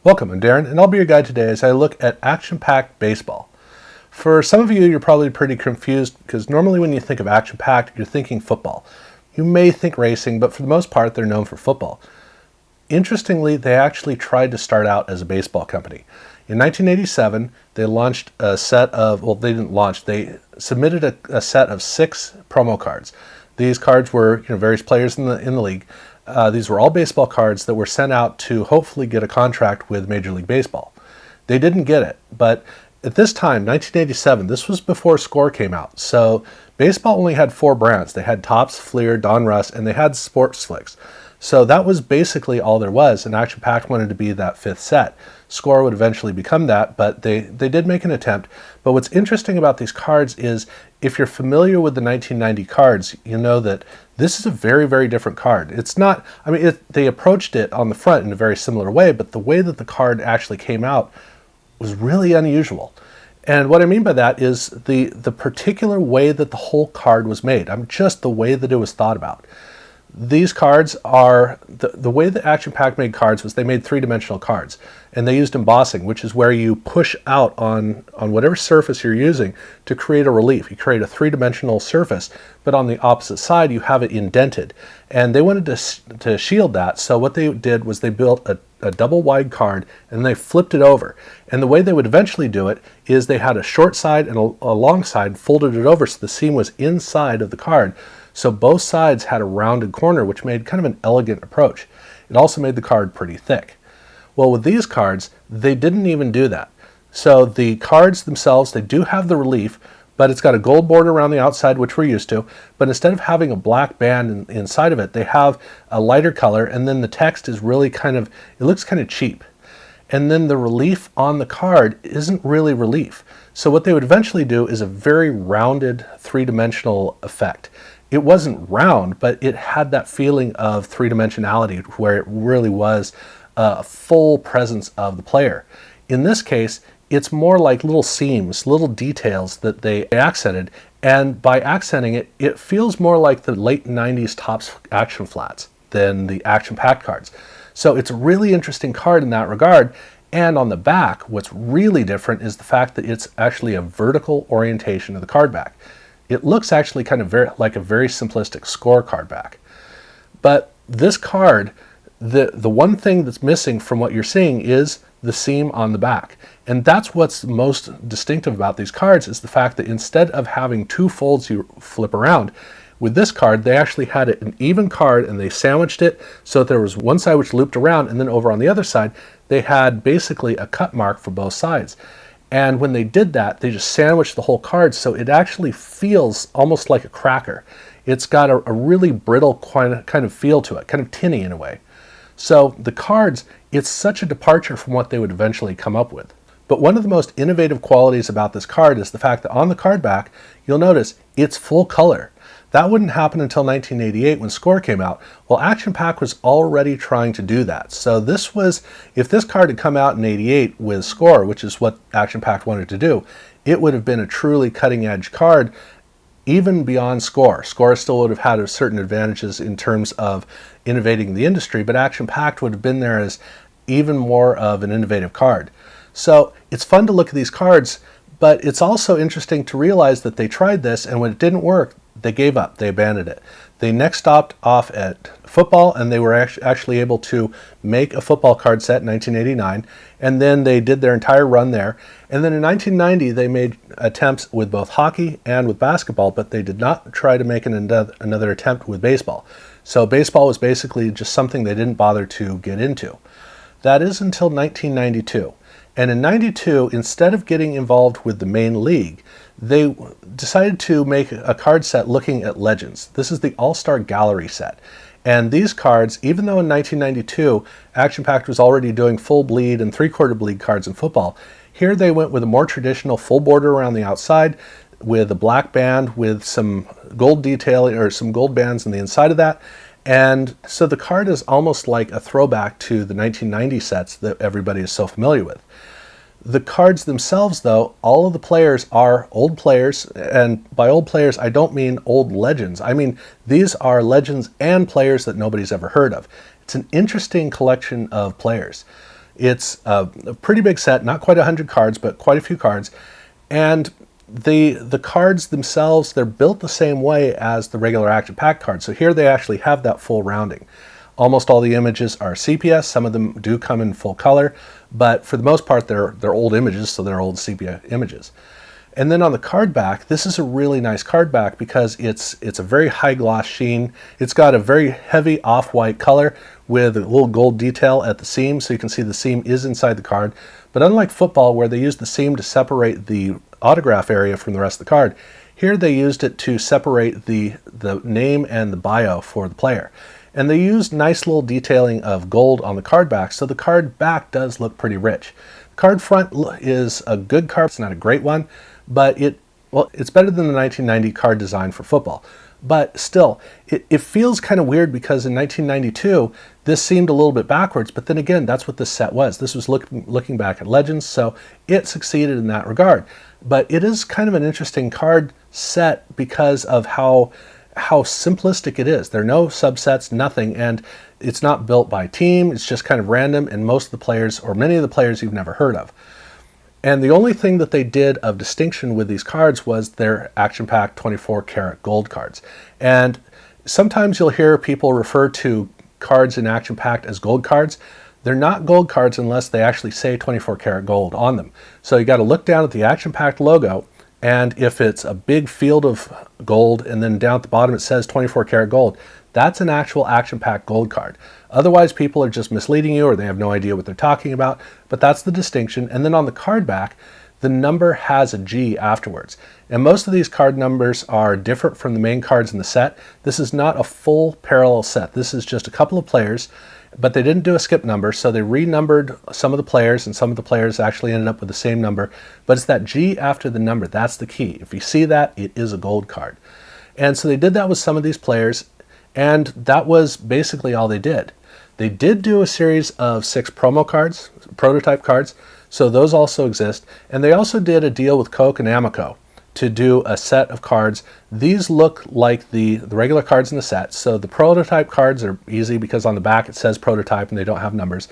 Welcome, I'm Darren, and I'll be your guide today as I look at action-packed baseball. For some of you, you're probably pretty confused because normally when you think of action-packed, you're thinking football. You may think racing, but for the most part, they're known for football. Interestingly, they actually tried to start out as a baseball company. In 1987, they launched a set of, well, they didn't launch, they submitted a set of 6 promo cards. These cards were, various players in the league. These were all baseball cards that were sent out to hopefully get a contract with Major League Baseball. They didn't get it, but at this time, 1987, this was before Score came out. So baseball only had 4 brands. They had Topps, Fleer, Donruss, and they had Sportsflix. So that was basically all there was, and Action Packed wanted to be that 5th set. Score would eventually become that, but they did make an attempt. But what's interesting about these cards is, if you're familiar with the 1990 cards, you know that this is a very, very different card. It's not, they approached it on the front in a very similar way, but the way that the card actually came out was really unusual. And what I mean by that is the particular way that the whole card was made. Just the way that it was thought about. These cards are, the way that Action Pack made cards was they made 3-dimensional cards, and they used embossing, which is where you push out on whatever surface you're using to create a relief. You create a 3-dimensional surface, but on the opposite side you have it indented. And they wanted to shield that, so what they did was they built a double wide card and they flipped it over. And the way they would eventually do it is they had a short side and a long side, folded it over so the seam was inside of the card. So both sides had a rounded corner, which made kind of an elegant approach. It also made the card pretty thick. Well, with these cards, they didn't even do that. So the cards themselves, they do have the relief, but it's got a gold border around the outside, which we're used to. But instead of having a black band inside of it, they have a lighter color, and then the text is really it looks kind of cheap. And then the relief on the card isn't really relief. So what they would eventually do is a very rounded 3-dimensional effect. It wasn't round, but it had that feeling of 3-dimensionality where it really was a full presence of the player. In this case, it's more like little seams, little details that they accented, and by accenting it, it feels more like the late 90s Topps Action Flats than the Action Pack cards. So it's a really interesting card in that regard. And on the back, what's really different is the fact that it's actually a vertical orientation of the card back. It looks actually kind of like a very simplistic Score card back. But this card, the one thing that's missing from what you're seeing is the seam on the back. And that's what's most distinctive about these cards, is the fact that instead of having 2 folds you flip around, with this card, they actually had it an even card and they sandwiched it so that there was one side which looped around, and then over on the other side, they had basically a cut mark for both sides. And when they did that, they just sandwiched the whole card so it actually feels almost like a cracker. It's got a really brittle kind of feel to it, kind of tinny in a way. So the cards, it's such a departure from what they would eventually come up with. But one of the most innovative qualities about this card is the fact that on the card back, you'll notice it's full color. That wouldn't happen until 1988 when Score came out. Well, Action Pack was already trying to do that. So this was, if this card had come out in 88 with Score, which is what Action Pack wanted to do, it would have been a truly cutting edge card, even beyond Score. Score still would have had certain advantages in terms of innovating the industry, but Action Pack would have been there as even more of an innovative card. So it's fun to look at these cards, but it's also interesting to realize that they tried this, and when it didn't work, they gave up, they abandoned it. They next stopped off at football, and they were actually able to make a football card set in 1989, and then they did their entire run there. And then in 1990, they made attempts with both hockey and with basketball, but they did not try to make another attempt with baseball. So baseball was basically just something they didn't bother to get into. That is until 1992. And in 92, instead of getting involved with the main league, they decided to make a card set looking at legends. This is the All-Star Gallery set. And these cards, even though in 1992, Action Pack was already doing full bleed and 3/4 bleed cards in football, here they went with a more traditional full border around the outside with a black band with some gold detailing or some gold bands on the inside of that. And so the card is almost like a throwback to the 1990 sets that everybody is so familiar with. The cards themselves, though, all of the players are old players, and by old players, I don't mean old legends. I mean, these are legends and players that nobody's ever heard of. It's an interesting collection of players. It's a pretty big set, not quite 100 cards, but quite a few cards. And the cards themselves, they're built the same way as the regular Action Pack cards. So here they actually have that full rounding. Almost all the images are CPS. Some of them do come in full color, but for the most part, they're old images, so they're old sepia images. And then on the card back, this is a really nice card back because it's a very high gloss sheen. It's got a very heavy off-white color with a little gold detail at the seam, so you can see the seam is inside the card. But unlike football, where they use the seam to separate the autograph area from the rest of the card, here they used it to separate the name and the bio for the player. And they used nice little detailing of gold on the card back, so the card back does look pretty rich. Card front is a good card. It's not a great one, but it's better than the 1990 card design for football. But still, it feels kind of weird because in 1992, this seemed a little bit backwards, but then again, that's what this set was. This was looking back at Legends, so it succeeded in that regard. But it is kind of an interesting card set because of how simplistic it is. There are no subsets, nothing, and it's not built by team. It's just kind of random, and most of the players, or many of the players, you've never heard of. And the only thing that they did of distinction with these cards was their Action Pack 24 karat gold cards. And sometimes you'll hear people refer to cards in Action Pack as gold cards. They're not gold cards unless they actually say 24 karat gold on them. So you got to look down at the Action Pack logo, and if it's a big field of gold and then down at the bottom it says 24 karat gold, that's an actual Action Pack gold card. Otherwise, people are just misleading you or they have no idea what they're talking about, but that's the distinction. And then on the card back, the number has a G afterwards. And most of these card numbers are different from the main cards in the set. This is not a full parallel set. This is just a couple of players, but they didn't do a skip number, so they renumbered some of the players, and some of the players actually ended up with the same number. But it's that G after the number. That's the key. If you see that, it is a gold card. And so they did that with some of these players, and that was basically all they did. They did do a series of 6 promo cards, prototype cards, so those also exist. And they also did a deal with Coke and Amico to do a set of cards. These look like the regular cards in the set. So the prototype cards are easy because on the back it says prototype and they don't have numbers.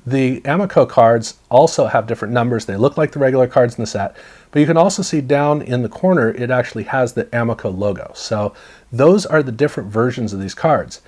The Amico cards also have different numbers. They look like the regular cards in the set, but you can also see down in the corner it actually has the Amico logo. So those are the different versions of these cards.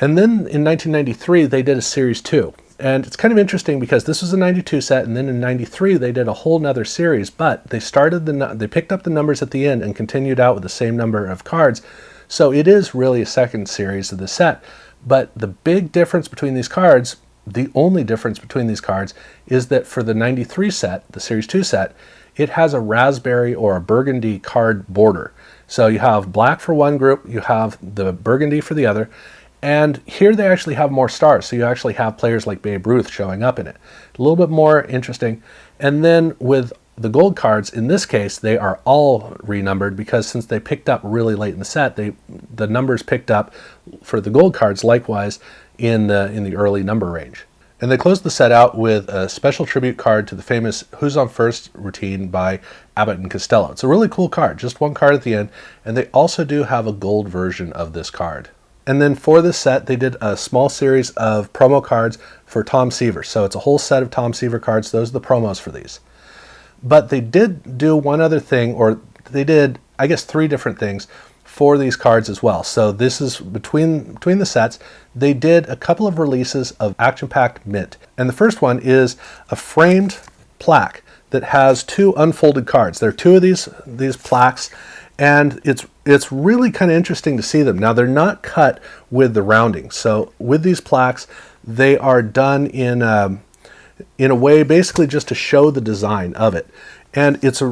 And then in 1993 they did a series 2. And it's kind of interesting because this was a 92 set, and then in 93 they did a whole nother series, but they picked up the numbers at the end and continued out with the same number of cards. So it is really a second series of the set. But the big difference between these cards, the only difference between these cards, is that for the 93 set, the series 2 set, it has a raspberry or a burgundy card border. So you have black for one group, you have the burgundy for the other. And here they actually have more stars, so you actually have players like Babe Ruth showing up in it. A little bit more interesting. And then with the gold cards, in this case, they are all renumbered because since they picked up really late in the set, the numbers picked up for the gold cards likewise in the early number range. And they closed the set out with a special tribute card to the famous Who's on First routine by Abbott and Costello. It's a really cool card, just one card at the end, and they also do have a gold version of this card. And then for this set, they did a small series of promo cards for Tom Seaver. So it's a whole set of Tom Seaver cards. Those are the promos for these. But they did do one other thing, or they did, I guess, 3 different things for these cards as well. So this is between the sets, they did a couple of releases of Action Pack Mint. And the first one is a framed plaque that has 2 unfolded cards. There are 2 of these plaques, and it's really kind of interesting to see them. Now, they're not cut with the rounding. So with these plaques, they are done in a way basically just to show the design of it. And it's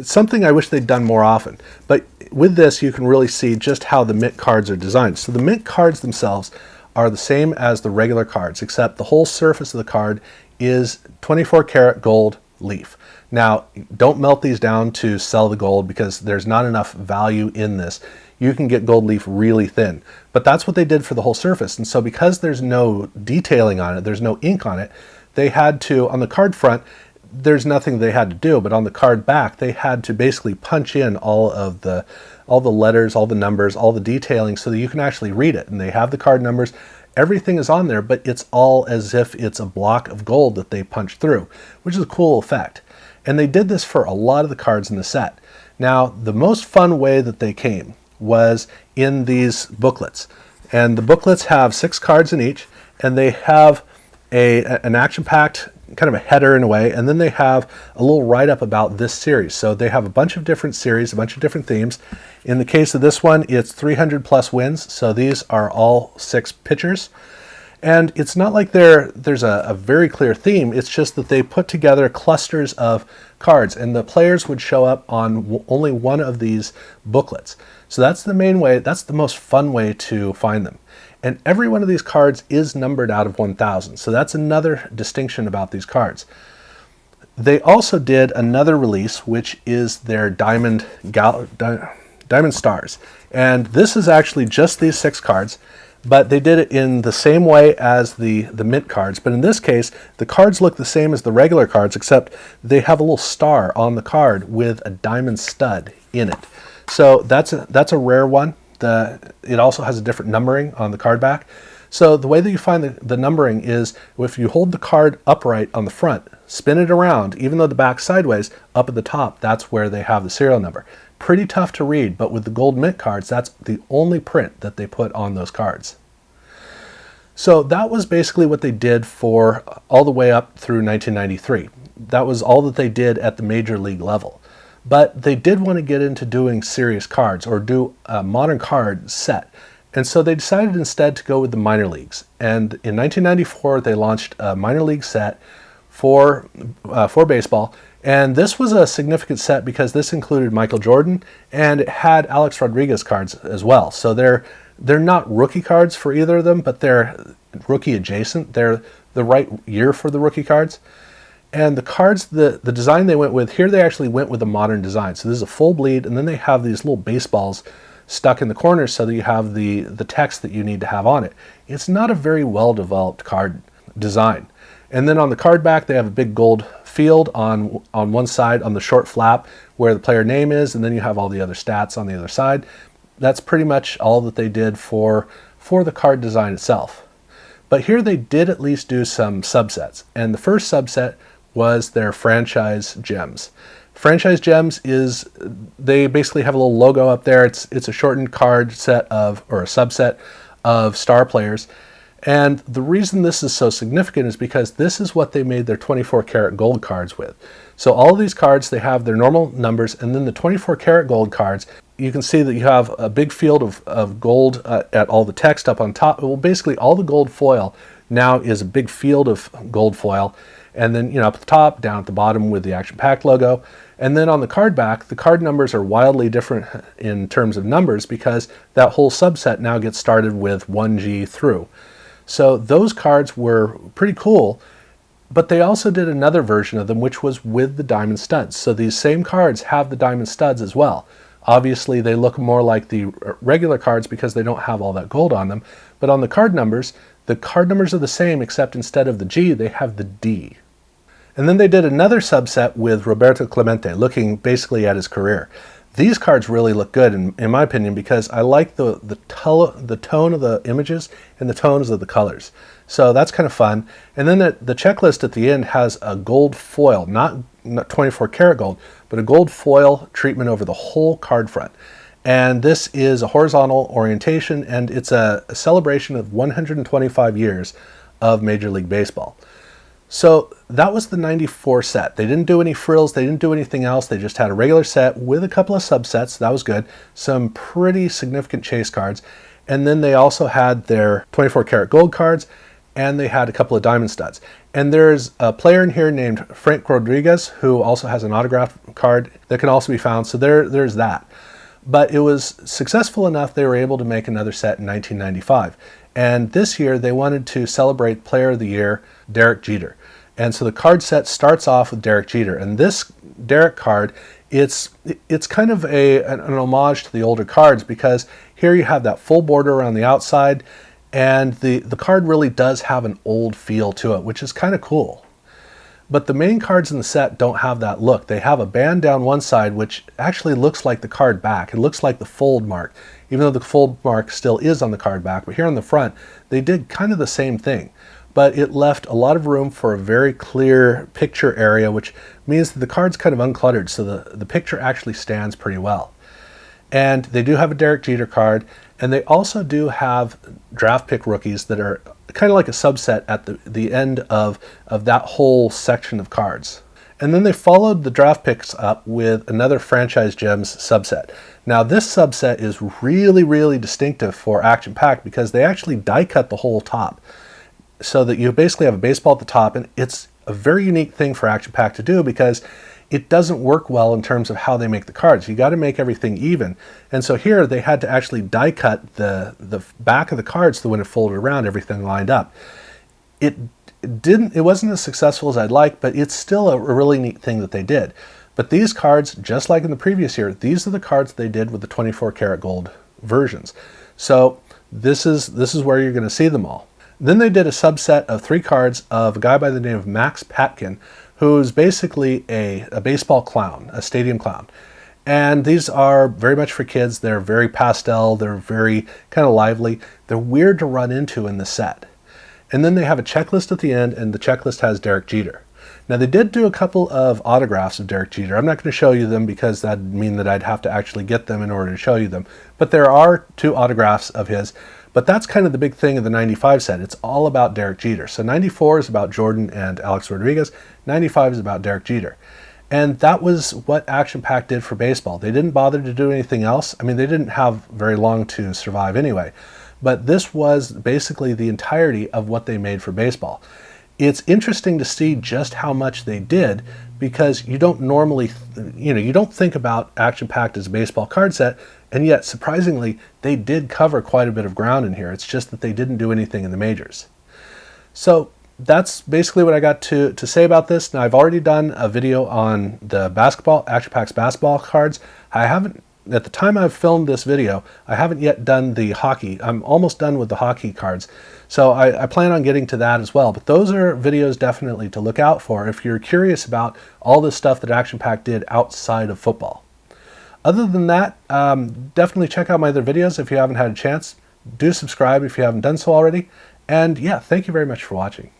something I wish they'd done more often. But with this, you can really see just how the Mint cards are designed. So the Mint cards themselves are the same as the regular cards, except the whole surface of the card is 24 karat gold leaf. Now, don't melt these down to sell the gold because there's not enough value in this. You can get gold leaf really thin, but that's what they did for the whole surface. And so because there's no detailing on it, there's no ink on it, they had to, on the card front, there's nothing they had to do, but on the card back, they had to basically punch in all the letters, all the numbers, all the detailing so that you can actually read it. And they have the card numbers, Everything is on there, but it's all as if it's a block of gold that they punched through, which is a cool effect. And they did this for a lot of the cards in the set. Now, the most fun way that they came was in these booklets. And the booklets have 6 cards in each, and they have an action-packed kind of a header in a way, and then they have a little write-up about this series. So they have a bunch of different series, a bunch of different themes. In the case of this one, it's 300 plus wins, so these are all 6 pitchers. And it's not like there's a very clear theme, it's just that they put together clusters of cards, and the players would show up on only one of these booklets. So that's the main way, that's the most fun way to find them. And every one of these cards is numbered out of 1,000. So that's another distinction about these cards. They also did another release, which is their Diamond Stars. And this is actually just these 6 cards, but they did it in the same way as the mint cards. But in this case, the cards look the same as the regular cards, except they have a little star on the card with a diamond stud in it. So that's a rare one. It also has a different numbering on the card back. So the way that you find the numbering is if you hold the card upright on the front, spin it around, even though the back's sideways, up at the top, that's where they have the serial number. Pretty tough to read, but with the gold mint cards, that's the only print that they put on those cards. So that was basically what they did for all the way up through 1993. That was all that they did at the major league level. But they did want to get into doing serious cards or do a modern card set. And so they decided instead to go with the minor leagues. And in 1994, they launched a minor league set for baseball. And this was a significant set because this included Michael Jordan and it had Alex Rodriguez cards as well. So they're not rookie cards for either of them, but they're rookie adjacent. They're the right year for the rookie cards. And the cards, the design they went with, here they actually went with a modern design. So this is a full bleed, and then they have these little baseballs stuck in the corners so that you have the text that you need to have on it. It's not a very well-developed card design. And then on the card back, they have a big gold field on one side on the short flap where the player name is, and then you have all the other stats on the other side. That's pretty much all that they did for the card design itself. But here they did at least do some subsets. And the first subset was their franchise gems. Franchise gems is, they basically have a little logo up there. It's a shortened card set of, or a subset of star players. And the reason this is so significant is because this is what they made their 24 karat gold cards with. So all of these cards, they have their normal numbers, and then the 24 karat gold cards, you can see that you have a big field of gold at all the text up on top. Well, basically all the gold foil now is a big field of gold foil. And then, up at the top, down at the bottom with the Action Pack logo. And then on the card back, the card numbers are wildly different in terms of numbers because that whole subset now gets started with 1G through. So those cards were pretty cool, but they also did another version of them, which was with the diamond studs. So these same cards have the diamond studs as well. Obviously, they look more like the regular cards because they don't have all that gold on them. But on the card numbers are the same, except instead of the G, they have the D. And then they did another subset with Roberto Clemente, looking basically at his career. These cards really look good, in my opinion, because I like the tone of the images and the tones of the colors. So that's kind of fun. And then the checklist at the end has a gold foil, not 24 karat gold, but a gold foil treatment over the whole card front. And this is a horizontal orientation, and it's a celebration of 125 years of Major League Baseball. So that was the 94 set. They didn't do any frills, they didn't do anything else. They just had a regular set with a couple of subsets. That was good. Some pretty significant chase cards. And then they also had their 24 karat gold cards, and they had a couple of diamond studs. And there's a player in here named Frank Rodriguez who also has an autograph card that can also be found. So there's that. But it was successful enough they were able to make another set in 1995. And this year they wanted to celebrate Player of the Year, Derek Jeter. And so the card set starts off with Derek Jeter. And this Derek card, it's kind of an homage to the older cards because here you have that full border around the outside, and the card really does have an old feel to it, which is kind of cool. But the main cards in the set don't have that look. They have a band down one side, which actually looks like the card back. It looks like the fold mark, even though the fold mark still is on the card back. But here on the front, they did kind of the same thing. But it left a lot of room for a very clear picture area, which means that the card's kind of uncluttered, so the picture actually stands pretty well. And they do have a Derek Jeter card, and they also do have draft pick rookies that are kind of like a subset at the end of that whole section of cards. And then they followed the draft picks up with another Franchise Gems subset. Now this subset is really, really distinctive for Action Pack because they actually die cut the whole top, so that you basically have a baseball at the top, and it's a very unique thing for Action Pack to do because it doesn't work well in terms of how they make the cards. You got to make everything even. And so here they had to actually die cut the back of the cards so when it folded around, everything lined up. It wasn't as successful as I'd like, but it's still a really neat thing that they did. But these cards, just like in the previous year, these are the cards they did with the 24 karat gold versions. So this is where you're going to see them all. Then they did a subset of 3 cards of a guy by the name of Max Patkin, who's basically a baseball clown, a stadium clown. And these are very much for kids. They're very pastel. They're very kind of lively. They're weird to run into in the set. And then they have a checklist at the end, and the checklist has Derek Jeter. Now, they did do a couple of autographs of Derek Jeter. I'm not going to show you them because that'd mean that I'd have to actually get them in order to show you them. But there are 2 autographs of his. But that's kind of the big thing of the 95 set. It's all about Derek Jeter. So 94 is about Jordan and Alex Rodriguez. 95 is about Derek Jeter. And that was what Action Pack did for baseball. They didn't bother to do anything else. I mean, they didn't have very long to survive anyway. But this was basically the entirety of what they made for baseball. It's interesting to see just how much they did because you don't normally, you don't think about Action Pack as a baseball card set, and yet surprisingly, they did cover quite a bit of ground in here. It's just that they didn't do anything in the majors. So that's basically what I got to say about this. Now, I've already done a video on the basketball, Action Pack's basketball cards. I haven't, at the time I've filmed this video, I haven't yet done the hockey. I'm almost done with the hockey cards. So I plan on getting to that as well. But those are videos definitely to look out for if you're curious about all the stuff that Action Pack did outside of football. Other than that, definitely check out my other videos if you haven't had a chance. Do subscribe if you haven't done so already. And yeah, thank you very much for watching.